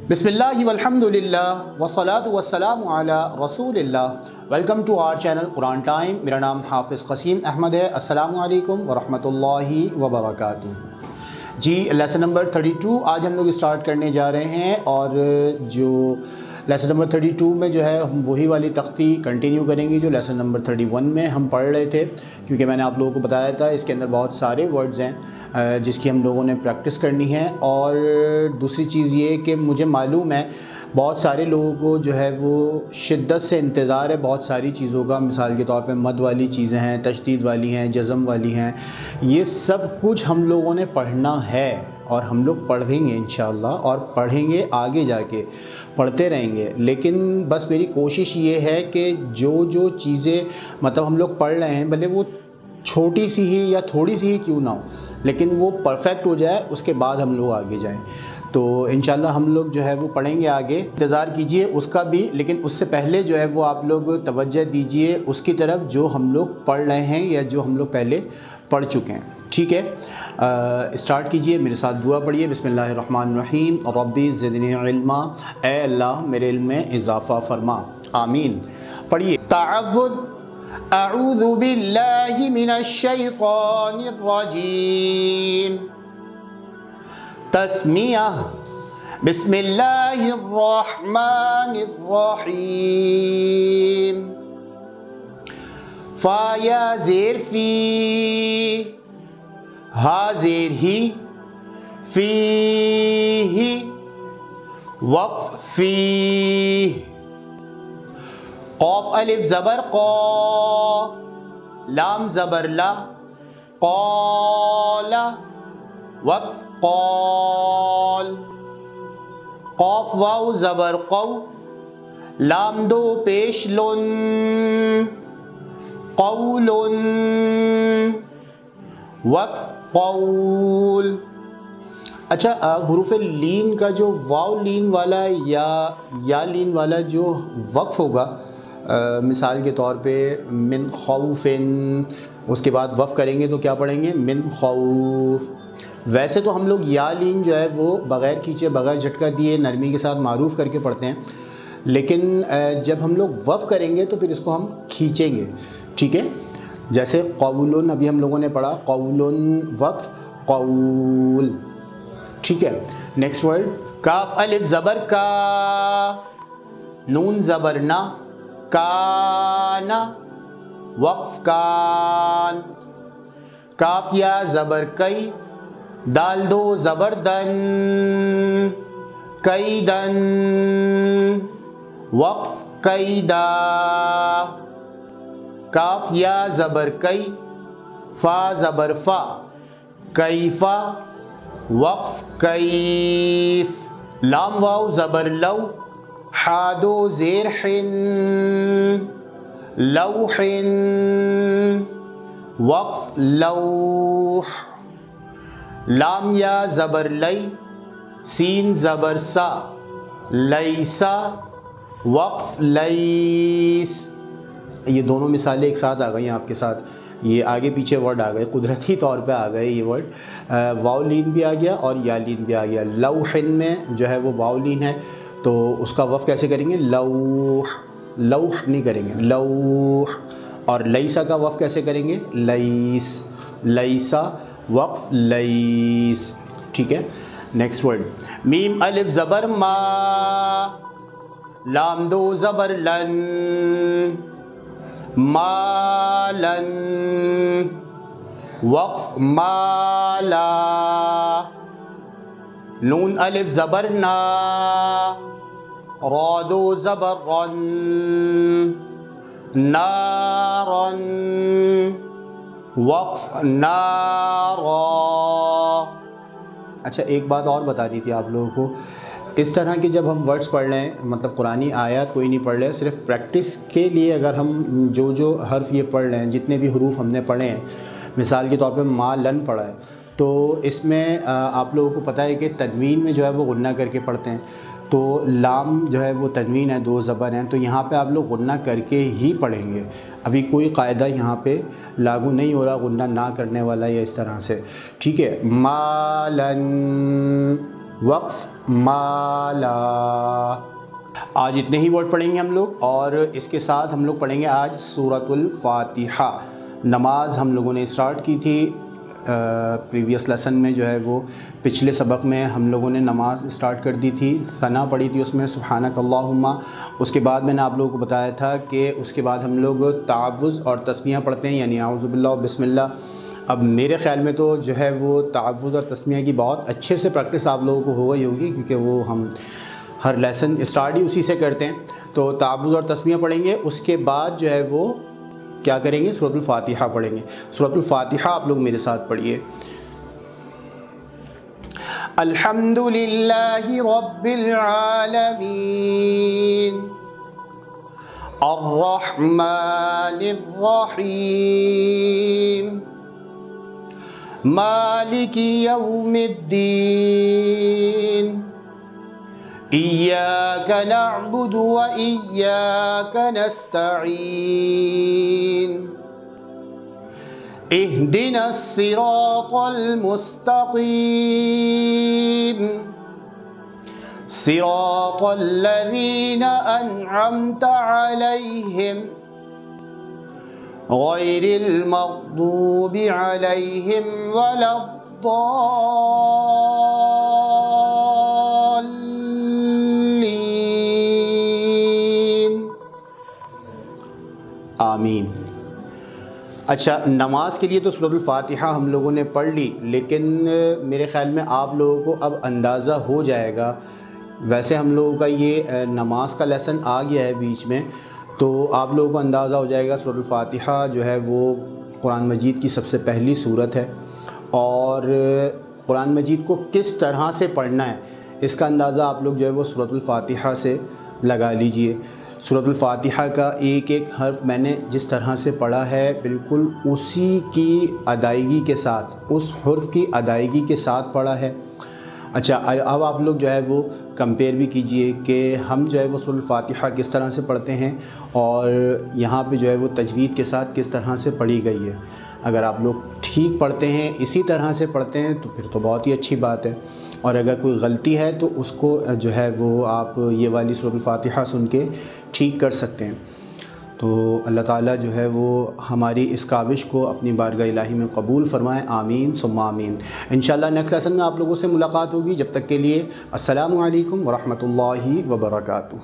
बिस्मिल्लाहि वल्हम्दुलिल्लाह वस्सलातु वस्सलामु अला रसूलिल्लाह। Welcome to our channel Quran time. मेरा नाम हाफिज़ क़सीम अहमद है। अस्सलामु अलैकुम वरहमतुल्लाहि वबरकातुहू। जी लेसन नंबर 32 आज हम लोग स्टार्ट करने जा रहे हैं, और जो लेसन नंबर 32 में जो है हम वही वाली तख्ती कंटिन्यू करेंगे जो लेसन नंबर 31 में हम पढ़ रहे थे, क्योंकि मैंने आप लोगों को बताया था इसके अंदर बहुत सारे वर्ड्स हैं जिसकी हम लोगों ने प्रैक्टिस करनी है। और दूसरी चीज़ ये कि मुझे मालूम है बहुत सारे लोगों को जो है वो शिद्दत से इंतज़ार है बहुत सारी चीज़ों का। मिसाल के तौर पे मद वाली चीज़ें हैं, तशदीद वाली हैं, जज़म वाली हैं, ये सब कुछ हम लोगों ने पढ़ना है और हम लोग पढ़ेंगे इंशाअल्लाह, और पढ़ेंगे आगे जाके पढ़ते रहेंगे। लेकिन बस मेरी कोशिश ये है कि जो चीज़ें मतलब हम लोग पढ़ रहे हैं, भले वो छोटी सी ही या थोड़ी सी ही क्यों ना हो, लेकिन वो परफेक्ट हो जाए, उसके बाद हम लोग आगे जाएं। तो इंशाल्लाह हम लोग जो है वो पढ़ेंगे आगे, इंतज़ार कीजिए उसका भी। लेकिन उससे पहले जो है वो आप लोग तवज्जो दीजिए उसकी तरफ जो हम लोग पढ़ रहे हैं या जो हम लोग पहले पढ़ चुके हैं, ठीक है। स्टार्ट कीजिए, मेरे साथ दुआ पढ़िए। बिस्मिल्लाहिर्रहमानिर्रहीम। रब्बी ज़िदनी इल्मा, ए अल्लाह मेरे इल्म में इजाफ़ा फरमा, आमीन। पढ़िए। तअव्वुज़, अऊज़ु बिल्लाहि मिनश शैतानिर रजीम। तस्मिया, बिस्मिल्लाहिर्रहमानिर्रहीम। फ़ा या ज़ेर फ़ी, हा ज़ेर ही, फ़ीही, वक़्फ़ फ़ीह। क़ाफ़ अलिफ़ ज़बर क़ा, लाम ज़बर ला, क़ाला, वक़्फ़ क़ाल। क़ाफ़ वाव ज़बर क़ौ, लाम दो पेश लुन, क़ौलुन, वक़्फ़ क़ौल। अच्छा, हुरूफ़ लीन का जो वाव लीन वाला या लीन वाला जो वक़्फ़ होगा, मिसाल के तौर पे मिन खौफ़िन, उसके बाद वफ़ करेंगे तो क्या पढ़ेंगे? मिन खौफ़। वैसे तो हम लोग या लीन जो है वो बग़ैर खींचे, बग़ैर झटका दिए, नरमी के साथ मारूफ़ करके पढ़ते हैं, लेकिन जब हम लोग वफ़ करेंगे तो फिर इसको हम खींचेंगे, ठीक है। जैसे क़ौलुन अभी हम लोगों ने पढ़ा, क़ौलुन वक़्फ़ क़ौल, ठीक है। नेक्स्ट वर्ड, काफ़ अलिफ़ ज़बर का, नून ज़बर ना, काना, वक़्फ़ कान। काफ़ या ज़बर कई, दाल दो ज़बर दन, कैदन, वक़्फ़ कैदा। काफ़ या ज़बर कई, फ़ा ज़बर फ़ा, कैफ़ा, वक़्फ़ कैफ़। लाम वाव ज़बर लौ, हा दो ज़ेर हिन, लौहिन, वक़्फ़ लौह। लाम या ज़बर लई, सीन ज़बर सा, लैसा, वक़्फ़ लैस। ये दोनों मिसालें एक साथ आ गई आपके साथ, ये आगे पीछे वर्ड आ गए, कुदरती तौर पे आ गए ये वर्ड। वाव लीन भी आ गया और या लीन भी आ गया। लौहिन में जो है वो वाव लीन है, तो उसका वफ़ कैसे करेंगे? लौह, लौह नहीं करेंगे, लौह। और लैसा का वफ़ कैसे करेंगे? लैस, लैसा, वक़्फ़ लैस, ठीक है। नेक्स्ट वर्ड, मीम अलिफ़ ज़बर मा, लाम दो ज़बर लन, मालन, वक़्फ़ माला। नून अलिफ़ ज़बर ना, रा दो ज़बर रन, नारन, वक़्फ़ नारा। अच्छा, एक बात और बतानी थी आप लोगों को, इस तरह के जब हम वर्ड्स पढ़ रहे हैं, मतलब कुरानी आयत कोई नहीं पढ़ रहे, सिर्फ प्रैक्टिस के लिए अगर हम जो हर्फ ये पढ़ रहे हैं, जितने भी हरूफ हमने पढ़े हैं, मिसाल के तौर पे मा लन पढ़ा है, तो इसमें आप लोगों को पता है कि तनवीन में जो है वो गुन्ना करके पढ़ते हैं। तो लाम जो है वो तनवीन है, दो ज़बर हैं, तो यहाँ पे आप लोग गुन्ना करके ही पढ़ेंगे। अभी कोई कायदा यहाँ पे लागू नहीं हो रहा गुन्ना ना करने वाला या इस तरह से, ठीक है। मालन, وقف مالا. آج اتنے ہی ورڈ پڑھیں گے ہم لوگ، اور اس کے ساتھ ہم لوگ پڑھیں گے آج سورۃ الفاتحہ. نماز ہم لوگوں نے اسٹارٹ کی تھی پریویس لیسن میں، جو ہے وہ پچھلے سبق میں ہم لوگوں نے نماز اسٹارٹ کر دی تھی، ثنا پڑھی تھی اس میں سبحانک اللہم. اس کے بعد میں نے آپ لوگوں کو بتایا تھا کہ اس کے بعد ہم لوگ تعوذ اور تسمیہ پڑھتے ہیں، یعنی اعوذ باللہ بسم اللہ. اب میرے خیال میں تو جو ہے وہ تعوذ اور تسمیہ کی بہت اچھے سے پریکٹس آپ لوگوں کو ہو گئی ہوگی، کیونکہ وہ ہم ہر لیسن اسٹارٹ ہی اسی سے کرتے ہیں. تو تعوذ اور تسمیہ پڑھیں گے، اس کے بعد جو ہے وہ کیا کریں گے، سورۃ الفاتحہ پڑھیں گے. سورۃ الفاتحہ آپ لوگ میرے ساتھ پڑھیے. الحمد للہ رب العالمین الرحمن الرحیم مالک یوم الدین إياك نعبد وإياك نستعين اهدنا الصراط المستقيم صراط الذين أنعمت عليهم غير المغضوب عليهم ولا آمین. اچھا، نماز کے لیے تو سورۃ الفاتحہ ہم لوگوں نے پڑھ لی، لیکن میرے خیال میں آپ لوگوں کو اب اندازہ ہو جائے گا. ویسے ہم لوگوں کا یہ نماز کا لیسن آ گیا ہے بیچ میں، تو آپ لوگوں کو اندازہ ہو جائے گا سورۃ الفاتحہ جو ہے وہ قرآن مجید کی سب سے پہلی سورت ہے، اور قرآن مجید کو کس طرح سے پڑھنا ہے اس کا اندازہ آپ لوگ جو ہے وہ سورۃ الفاتحہ سے لگا لیجئے. سورۃ الفاتحہ کا ایک ایک حرف میں نے جس طرح سے پڑھا ہے بالکل اسی کی ادائیگی کے ساتھ، اس حرف کی ادائیگی کے ساتھ پڑھا ہے. اچھا، اب آپ لوگ جو ہے وہ کمپیئر بھی کیجئے کہ ہم جو ہے وہ سورۃ الفاتحہ کس طرح سے پڑھتے ہیں اور یہاں پہ جو ہے وہ تجوید کے ساتھ کس طرح سے پڑھی گئی ہے. اگر آپ لوگ ٹھیک پڑھتے ہیں، اسی طرح سے پڑھتے ہیں، تو پھر تو بہت ہی اچھی بات ہے. اور اگر کوئی غلطی ہے تو اس کو جو ہے وہ آپ یہ والی سورۃ الفاتحہ سن کے ٹھیک کر سکتے ہیں. تو اللہ تعالیٰ جو ہے وہ ہماری اس کاوش کو اپنی بارگاہ الہی میں قبول فرمائے. آمین ثم آمین. انشاءاللہ نیکسٹ لیسن میں آپ لوگوں سے ملاقات ہوگی. جب تک کے لیے السلام علیکم ورحمۃ اللہ وبرکاتہ.